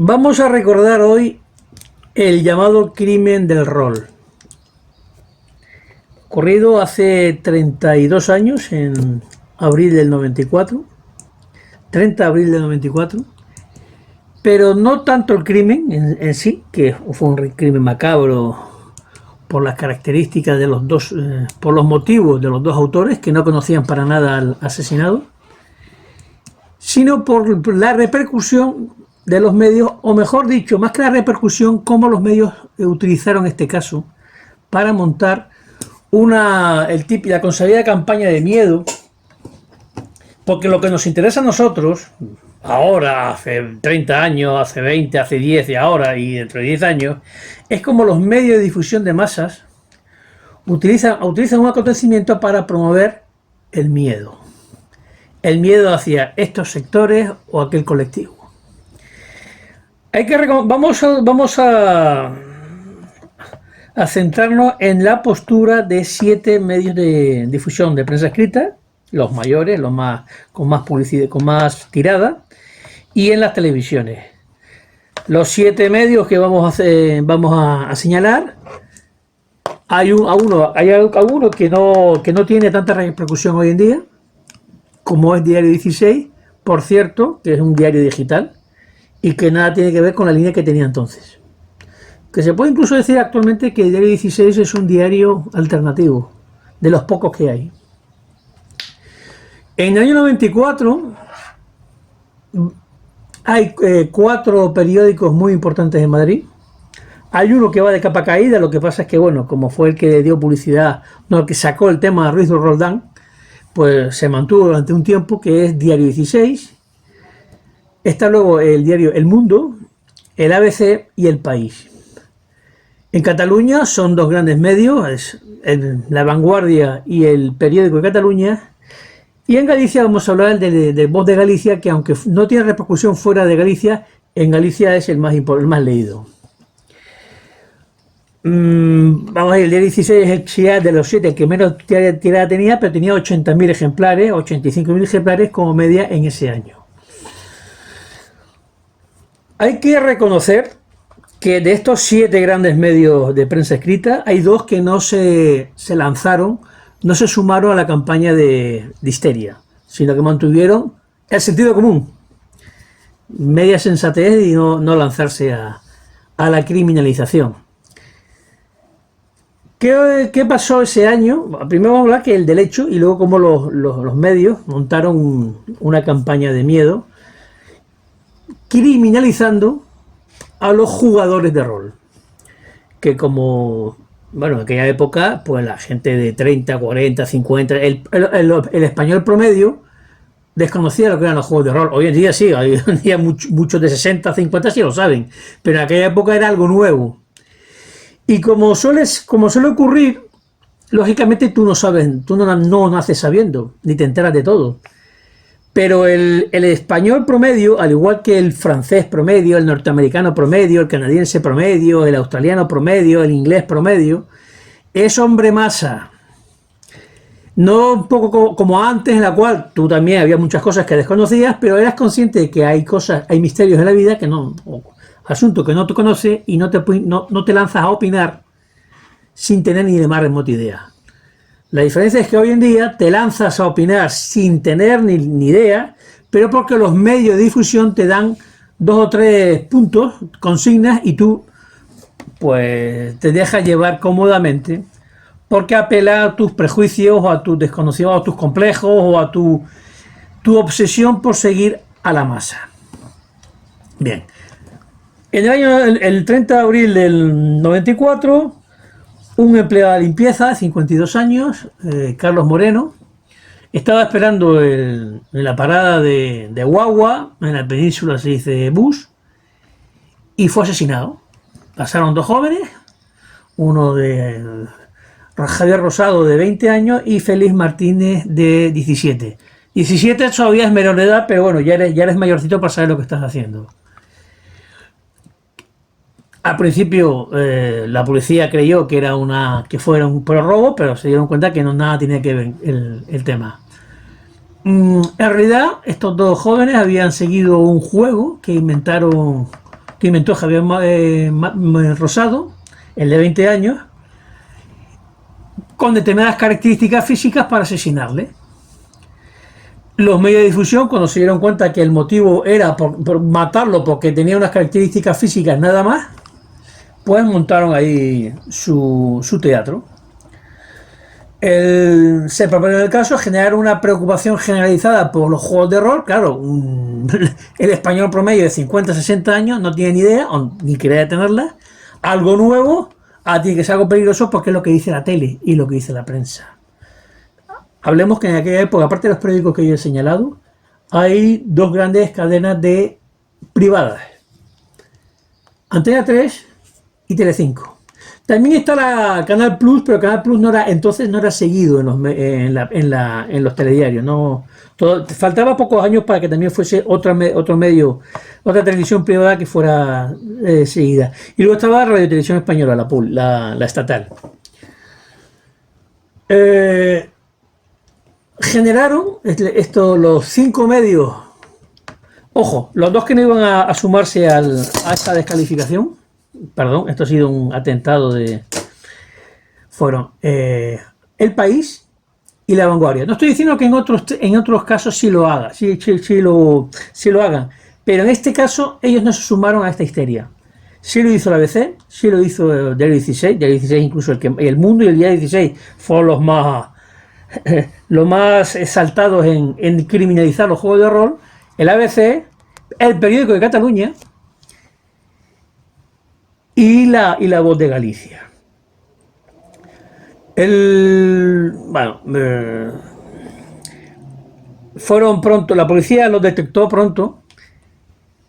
Vamos a recordar hoy el llamado crimen del rol, ocurrido hace 32 años, en abril del 94, 30 de abril del 94, pero no tanto el crimen en sí, que fue un crimen macabro por las características de los dos, por los motivos de los dos autores que no conocían para nada al asesinado, sino por la repercusión de los medios, o mejor dicho, más que la repercusión, cómo los medios utilizaron este caso para montar la consagrada campaña de miedo, porque lo que nos interesa a nosotros, ahora, hace 30 años, hace 20, hace 10 y ahora y dentro de 10 años, es como los medios de difusión de masas utilizan un acontecimiento para promover el miedo hacia estos sectores o aquel colectivo. Vamos a centrarnos en la postura de 7 medios de difusión de prensa escrita, los mayores, los más con más publicidad, con más tirada, y en las televisiones. Los 7 medios que vamos a señalar, hay alguno que no tiene tanta repercusión hoy en día, como es Diario 16, por cierto, que es un diario digital y que nada tiene que ver con la línea que tenía entonces. Que se puede incluso decir actualmente que el Diario 16 es un diario alternativo, de los pocos que hay. En el año 94 hay 4 periódicos muy importantes en Madrid. Hay uno que va de capa caída, lo que pasa es que, bueno, como fue el que dio publicidad, no, el que sacó el tema de Ruiz de Roldán, pues se mantuvo durante un tiempo, que es Diario 16. Está luego el diario El Mundo, el ABC y El País. En Cataluña son 2 grandes medios, La Vanguardia y el Periódico de Cataluña. Y en Galicia vamos a hablar de Voz de Galicia, que aunque no tiene repercusión fuera de Galicia, en Galicia es el más leído. Vamos a ver, el diario 16 es de los 7 que menos tirada tenía, pero tenía 80.000 ejemplares, 85.000 ejemplares como media en ese año. Hay que reconocer que de estos 7 grandes medios de prensa escrita, hay 2 que no se lanzaron, no se sumaron a la campaña de histeria, sino que mantuvieron el sentido común, media sensatez y no lanzarse a la criminalización. ¿Qué pasó ese año? Primero vamos a hablar que el del hecho y luego cómo los medios montaron una campaña de miedo criminalizando a los jugadores de rol, que como, bueno, en aquella época, pues la gente de 30, 40, 50, el español promedio desconocía lo que eran los juegos de rol. Hoy en día sí, hoy en día muchos de 60, 50 sí lo saben, pero en aquella época era algo nuevo. Y como suele ocurrir, lógicamente tú no naces sabiendo, ni te enteras de todo. Pero el español promedio, al igual que el francés promedio, el norteamericano promedio, el canadiense promedio, el australiano promedio, el inglés promedio, es hombre masa. No un poco como antes, en la cual tú también había muchas cosas que desconocías, pero eras consciente de que hay misterios en la vida que no, asunto que no te conoces y no te lanzas a opinar sin tener ni de más remota idea. La diferencia es que hoy en día te lanzas a opinar sin tener ni idea, pero porque los medios de difusión te dan 2 o 3 puntos, consignas, y tú pues te dejas llevar cómodamente porque apela a tus prejuicios o a tus desconocidos, o a tus complejos o a tu obsesión por seguir a la masa. Bien. El 30 de abril del 94, un empleado de limpieza, 52 años, Carlos Moreno, estaba esperando en la parada de guagua, en la península se dice bus, y fue asesinado. Pasaron 2 jóvenes, uno de Javier Rosado de 20 años y Félix Martínez de 17. 17 todavía es menor de edad, pero bueno, ya eres mayorcito para saber lo que estás haciendo. Al principio la policía creyó que fuera un robo, pero se dieron cuenta que nada tenía que ver el tema. En realidad, estos 2 jóvenes habían seguido un juego que inventaron que inventó Javier Rosado, el de 20 años, con determinadas características físicas para asesinarle. Los medios de difusión, cuando se dieron cuenta que el motivo era por matarlo porque tenía unas características físicas nada más, pues montaron ahí su teatro. Se propone en el caso generar una preocupación generalizada por los juegos de rol. Claro, el español promedio de 50-60 años no tiene ni idea, ni quiere tenerla. Algo nuevo, tiene que ser algo peligroso porque es lo que dice la tele y lo que dice la prensa. Hablemos que en aquella época, aparte de los periódicos que yo he señalado, hay dos grandes cadenas de privadas: Antena 3 y Telecinco. También está la Canal Plus, pero Canal Plus entonces no era seguido en los telediarios. Faltaba pocos años para que también fuese otro medio, otra televisión privada que fuera seguida. Y luego estaba Radio Televisión Española, la estatal. Generaron los 5 medios. Ojo, los dos que no iban a sumarse a esta descalificación, perdón, esto ha sido un atentado fueron El País y La Vanguardia. No estoy diciendo que en otros casos sí lo hagan, sí lo hagan, pero en este caso ellos no se sumaron a esta histeria. Sí lo hizo la ABC, sí lo hizo Diario 16, incluso El Mundo y el Día 16 fueron los más exaltados en criminalizar los juegos de rol. El ABC, El Periódico de Cataluña y la Voz de Galicia. Fueron pronto, la policía los detectó pronto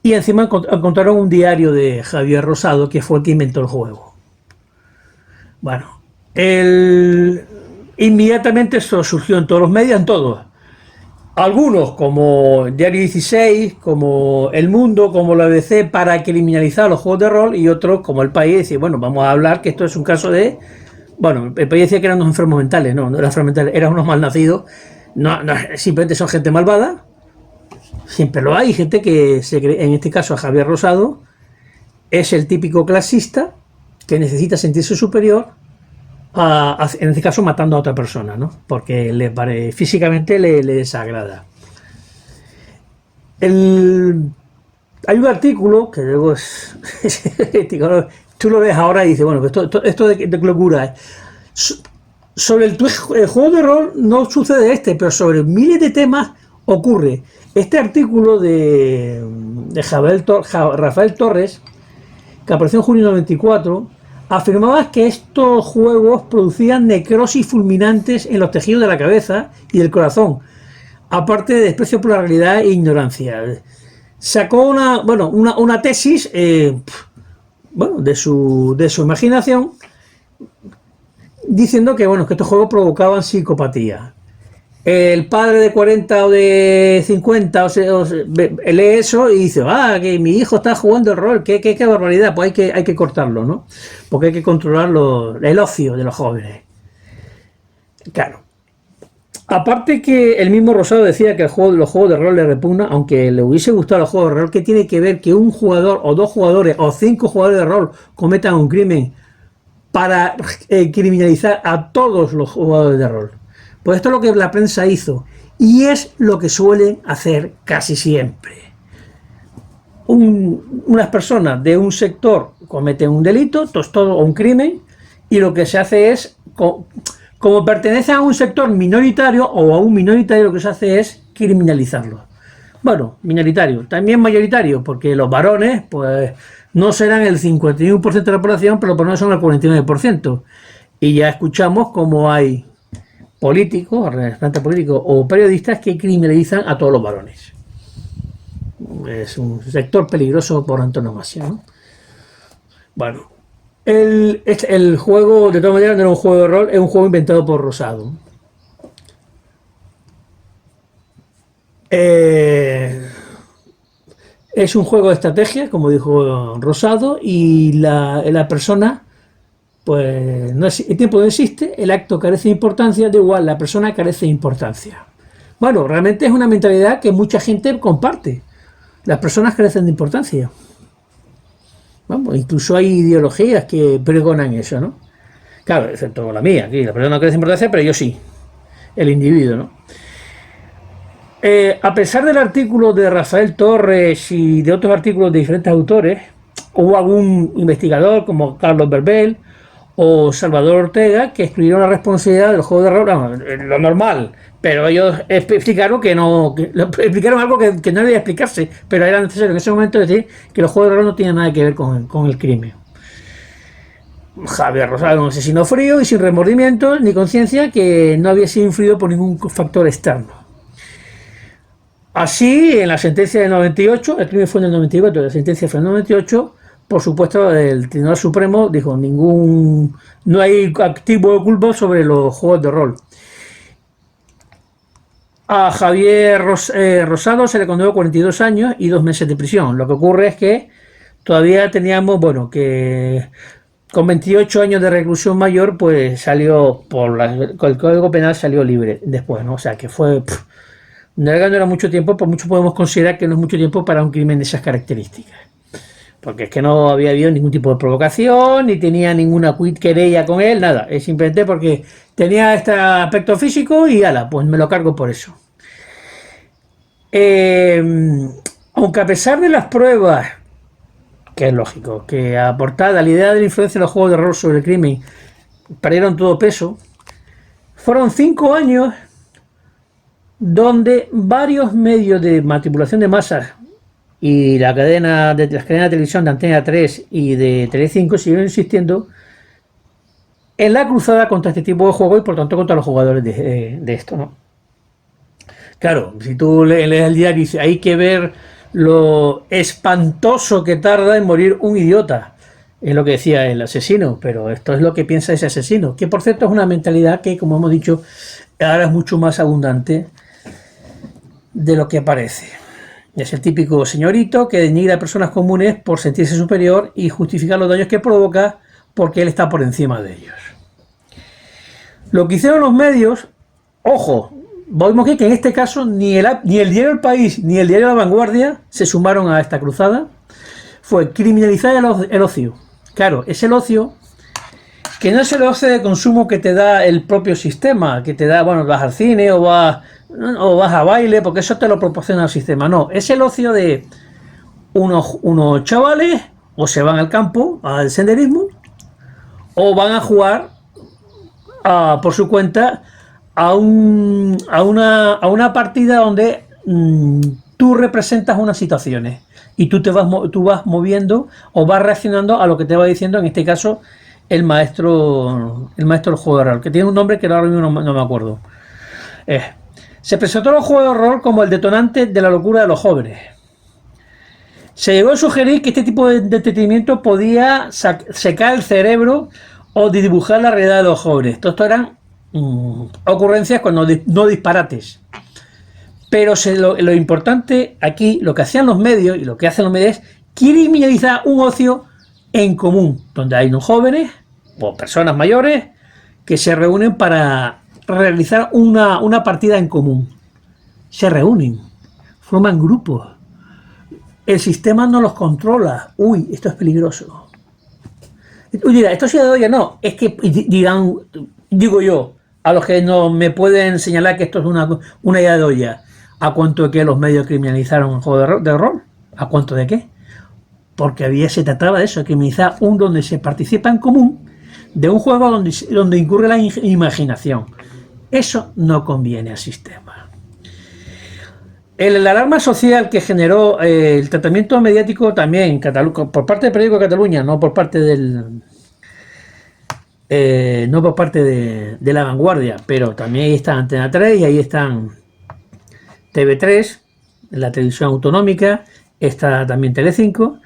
y encima encontraron un diario de Javier Rosado, que fue el que inventó el juego. Bueno, inmediatamente eso surgió en todos los medios, en todos. Algunos, como Diario 16, como El Mundo, como la BBC, para criminalizar los juegos de rol, y otros, como El País, decir, bueno, vamos a hablar que esto es un caso de... Bueno, El País decía que eran unos enfermos mentales, no eran enfermos mentales, eran unos malnacidos, simplemente son gente malvada. Siempre lo hay, gente que se cree, en este caso a Javier Rosado, es el típico clasista que necesita sentirse superior, en este caso matando a otra persona, ¿no? Porque físicamente le desagrada. Hay un artículo que luego es tú lo ves ahora y dices, bueno, esto de locura es. Sobre el juego de rol no sucede pero sobre miles de temas ocurre. Este artículo de Rafael Torres, que apareció en junio de 94, afirmaba que estos juegos producían necrosis fulminantes en los tejidos de la cabeza y del corazón, aparte de desprecio por la realidad e ignorancia. Sacó una tesis de su imaginación, diciendo que estos juegos provocaban psicopatía. El padre de 40 o de 50 lee eso y dice, que mi hijo está jugando el rol, qué barbaridad, pues hay que cortarlo, ¿no? Porque hay que controlar el ocio de los jóvenes. Claro. Aparte que el mismo Rosado decía que los juegos de rol le repugna, aunque le hubiese gustado los juegos de rol, ¿qué tiene que ver que un jugador o 2 jugadores o 5 jugadores de rol cometan un crimen para criminalizar a todos los jugadores de rol? Pues esto es lo que la prensa hizo y es lo que suelen hacer casi siempre. Unas personas de un sector cometen un delito, o un crimen, y lo que se hace es, como pertenecen a un sector minoritario o a un minoritario, lo que se hace es criminalizarlo. Bueno, minoritario, también mayoritario, porque los varones pues no serán el 51% de la población, pero por lo menos son el 49%. Y ya escuchamos cómo hay políticos, representantes políticos o periodistas que criminalizan a todos los varones. Es un sector peligroso por antonomasia, ¿no? Bueno, el juego, de todas maneras, no era un juego de rol, es un juego inventado por Rosado. Es un juego de estrategia, como dijo Rosado, y la persona, pues el tiempo no existe, el acto carece de importancia, da igual, la persona carece de importancia. Bueno, realmente es una mentalidad que mucha gente comparte. Las personas carecen de importancia. Vamos, incluso hay ideologías que pregonan eso, ¿no? Claro, excepto la mía, aquí la persona no cree en importancia, pero yo sí, el individuo, ¿no? A pesar del artículo de Rafael Torres y de otros artículos de diferentes autores, hubo algún investigador como Carlos Berbel o Salvador Ortega que excluyeron la responsabilidad del juego de rol, bueno, lo normal, pero ellos explicaron explicaron algo que no debía explicarse, pero era necesario en ese momento decir que los juegos de rol no tienen nada que ver con el crimen. Javier Rosado era un asesino frío y sin remordimientos ni conciencia que no había sido influido por ningún factor externo. Así, en la sentencia del 98, el crimen fue en el 94, la sentencia fue en el 98, por supuesto, el Tribunal Supremo dijo no hay activo de culpa sobre los juegos de rol. A Javier Rosado se le condenó 42 años y 2 meses de prisión. Lo que ocurre es que todavía teníamos, bueno, que con 28 años de reclusión mayor, pues salió con el Código Penal salió libre después, ¿no? O sea, que fue... no era mucho tiempo, por mucho podemos considerar que no es mucho tiempo para un crimen de esas características. Porque es que no había habido ningún tipo de provocación, ni tenía ninguna querella con él, nada. Es simplemente porque tenía este aspecto físico y ala, pues me lo cargo por eso. Aunque a pesar de las pruebas, que es lógico, que aportada la idea de la influencia de los juegos de rol sobre el crimen perdieron todo peso, fueron 5 años donde varios medios de manipulación de masas y las cadenas de televisión de Antena 3 y de Telecinco siguieron insistiendo en la cruzada contra este tipo de juego y por tanto contra los jugadores de esto, ¿no? Claro, si tú lees el diario y dices, hay que ver lo espantoso que tarda en morir un idiota, es lo que decía el asesino, pero esto es lo que piensa ese asesino, que por cierto es una mentalidad que, como hemos dicho, ahora es mucho más abundante de lo que parece. Es el típico señorito que denigra a personas comunes por sentirse superior y justificar los daños que provoca porque él está por encima de ellos. Lo que hicieron los medios, ojo, vemos que en este caso ni el diario El País ni el diario La Vanguardia se sumaron a esta cruzada, fue criminalizar el ocio. Claro, es el ocio que no es el ocio de consumo que te da el propio sistema, que te da, bueno, vas al cine o vas a baile, porque eso te lo proporciona el sistema. No, es el ocio de unos chavales o se van al campo, al senderismo, o van a jugar por su cuenta a una partida donde tú representas unas situaciones y tú vas moviendo o vas reaccionando a lo que te va diciendo, en este caso, el maestro del juego de rol, que tiene un nombre que ahora mismo no me acuerdo. Se presentó el juego de rol como el detonante de la locura de los jóvenes. Se llegó a sugerir que este tipo de entretenimiento podía secar el cerebro o dibujar la realidad de los jóvenes. Todo esto eran ocurrencias cuando no disparates. Pero lo importante aquí, lo que hacían los medios y lo que hacen los medios es criminalizar un ocio en común, donde hay unos jóvenes o personas mayores que se reúnen para realizar una partida en común. Se reúnen, forman grupos. El sistema no los controla. Uy, esto es peligroso. Dirá, esto es idea de olla. No, es que dirán, digo yo, a los que no me pueden señalar que esto es una idea de olla. ¿A cuánto de qué los medios criminalizaron el juego de rol? ¿A cuánto de qué? Porque se trataba de eso, de criminalizar donde se participa en común de un juego donde incurre la imaginación. Eso no conviene al sistema. La alarma social que generó el tratamiento mediático también por parte del periódico de Cataluña, no por parte de La Vanguardia, pero también ahí está Antena 3 y ahí están TV3, la televisión autonómica, está también Telecinco.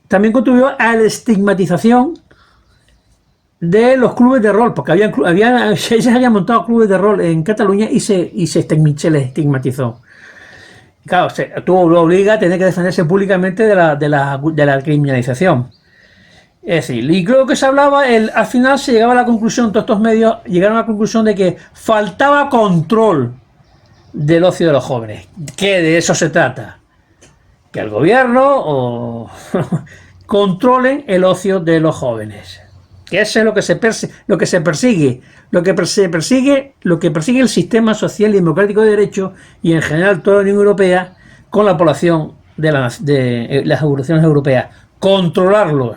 También contribuyó a la estigmatización de los clubes de rol, porque se habían montado clubes de rol en Cataluña y se les estigmatizó. Claro, lo obliga a tener que defenderse públicamente de la criminalización. Es decir, y creo que se hablaba, al final se llegaba a la conclusión, todos estos medios llegaron a la conclusión de que faltaba control del ocio de los jóvenes, que de eso se trata. Que el gobierno controlen el ocio de los jóvenes. Que eso es lo que se persigue, lo que persigue el sistema social y democrático de derecho y en general toda la Unión Europea con la población de las poblaciones europeas. Controlarlo.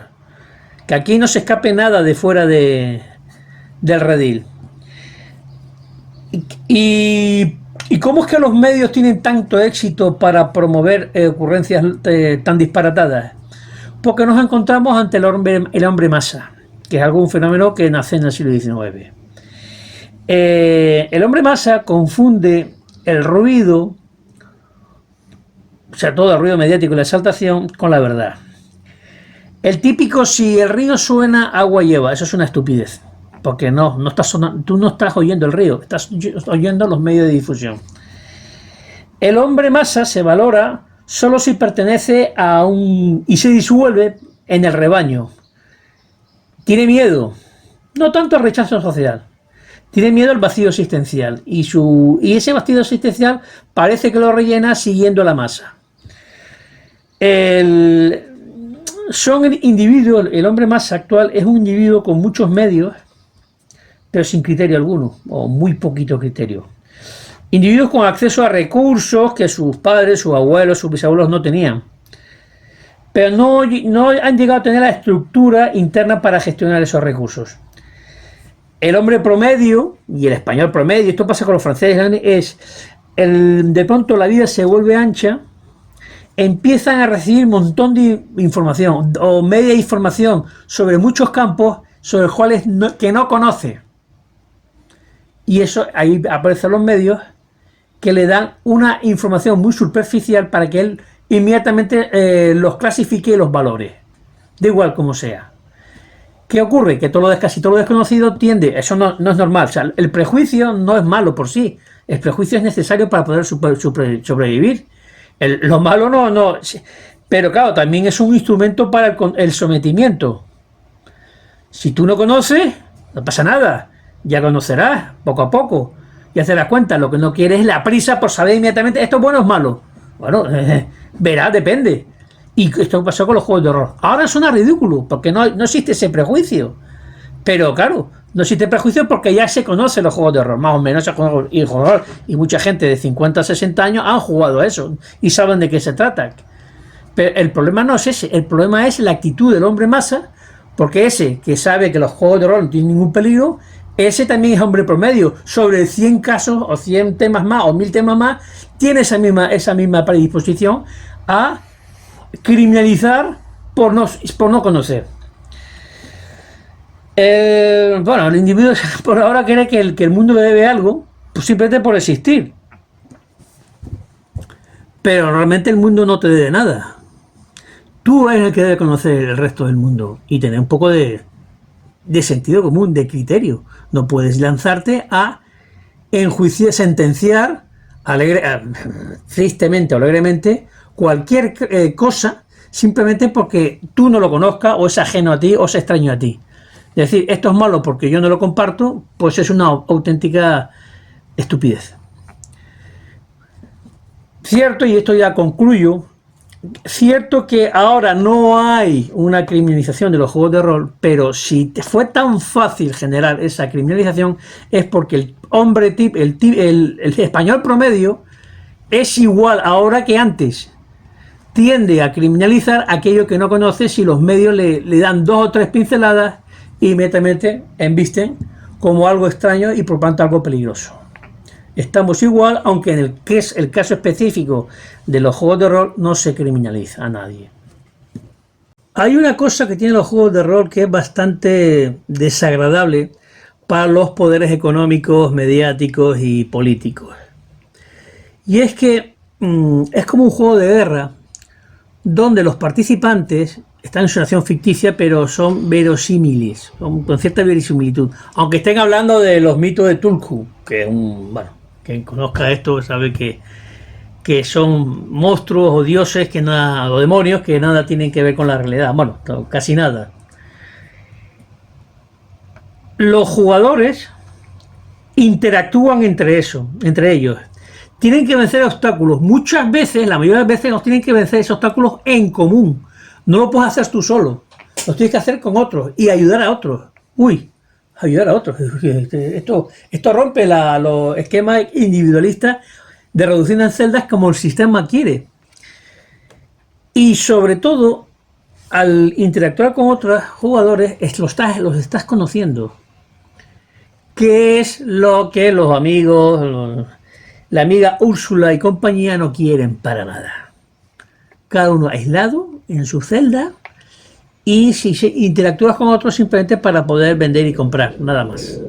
Que aquí no se escape nada de fuera del redil. ¿Y cómo es que los medios tienen tanto éxito para promover ocurrencias tan disparatadas? Porque nos encontramos ante el hombre masa, que es algún fenómeno que nace en el siglo XIX. El hombre masa confunde el ruido, o sea, todo el ruido mediático y la exaltación, con la verdad. El típico, si el río suena, agua lleva, eso es una estupidez, porque no estás sonando, tú no estás oyendo el río, estás oyendo los medios de difusión. El hombre masa se valora solo si pertenece y se disuelve en el rebaño. Tiene miedo, no tanto al rechazo social, tiene miedo al vacío existencial y ese vacío existencial parece que lo rellena siguiendo la masa. Son individuos, el hombre masa actual es un individuo con muchos medios, pero sin criterio alguno, o muy poquito criterio. Individuos con acceso a recursos que sus padres, sus abuelos, sus bisabuelos no tenían. Pero no han llegado a tener la estructura interna para gestionar esos recursos. El hombre promedio, y el español promedio, esto pasa con los franceses, de pronto la vida se vuelve ancha, empiezan a recibir un montón de información, o media información, sobre muchos campos, sobre los cuales que no conoce. Y eso, ahí aparecen los medios, que le dan una información muy superficial para que él inmediatamente los clasifique y los valore, da igual como sea. ¿Qué ocurre? Que casi todo lo desconocido tiende, eso no es normal, o sea, el prejuicio no es malo por sí, el prejuicio es necesario para poder sobrevivir. Lo malo no, pero claro, también es un instrumento para el sometimiento. Si tú no conoces, no pasa nada, ya conocerás poco a poco. Ya te das cuenta, lo que no quieres es la prisa por saber inmediatamente esto es bueno o es malo. Bueno, verás, depende. Y esto pasó con los juegos de horror. Ahora suena ridículo, porque no existe ese prejuicio. Pero claro, no existe prejuicio porque ya se conocen los juegos de horror, más o menos. Y mucha gente de 50 a 60 años han jugado a eso y saben de qué se trata. Pero el problema no es ese, el problema es la actitud del hombre masa, porque ese que sabe que los juegos de horror no tienen ningún peligro, ese también es hombre promedio. Sobre 100 casos o 100 temas más o 1000 temas más, tiene esa misma predisposición a criminalizar por no conocer. Bueno, el individuo por ahora cree que el mundo le debe algo, pues simplemente por existir. Pero realmente el mundo no te debe nada. Tú eres el que debe conocer el resto del mundo y tener un poco de sentido común, de criterio. No puedes lanzarte a enjuiciar, sentenciar tristemente o alegremente cualquier cosa simplemente porque tú no lo conozcas o es ajeno a ti o es extraño a ti. Es decir, esto es malo porque yo no lo comparto, pues es una auténtica estupidez. Cierto, y esto ya concluyo, cierto que ahora no hay una criminalización de los juegos de rol, pero si fue tan fácil generar esa criminalización es porque el español promedio es igual ahora que antes. Tiende a criminalizar aquello que no conoce si los medios le dan 2 o 3 pinceladas y inmediatamente embisten como algo extraño y por tanto algo peligroso. Estamos igual, aunque en el caso específico de los juegos de rol no se criminaliza a nadie. Hay una cosa que tienen los juegos de rol que es bastante desagradable para los poderes económicos, mediáticos y políticos. Y es que es como un juego de guerra donde los participantes están en una situación ficticia, pero son verosímiles, con cierta verisimilitud. Aunque estén hablando de los mitos de Cthulhu, que quien conozca esto sabe que son monstruos o dioses o demonios que nada tienen que ver con la realidad. Bueno, casi nada. Los jugadores interactúan entre ellos. Tienen que vencer obstáculos. Muchas veces, la mayoría de las veces, los tienen que vencer esos obstáculos en común. No lo puedes hacer tú solo, lo tienes que hacer con otros y ayudar a otros. Uy, ayudar a otros. Esto rompe los esquemas individualistas de reducir en celdas como el sistema quiere. Y sobre todo, al interactuar con otros jugadores, los estás conociendo. ¿Qué es lo que los amigos, la amiga Úrsula y compañía no quieren para nada? Cada uno aislado en su celda y si interactúas con otros simplemente para poder vender y comprar, nada más.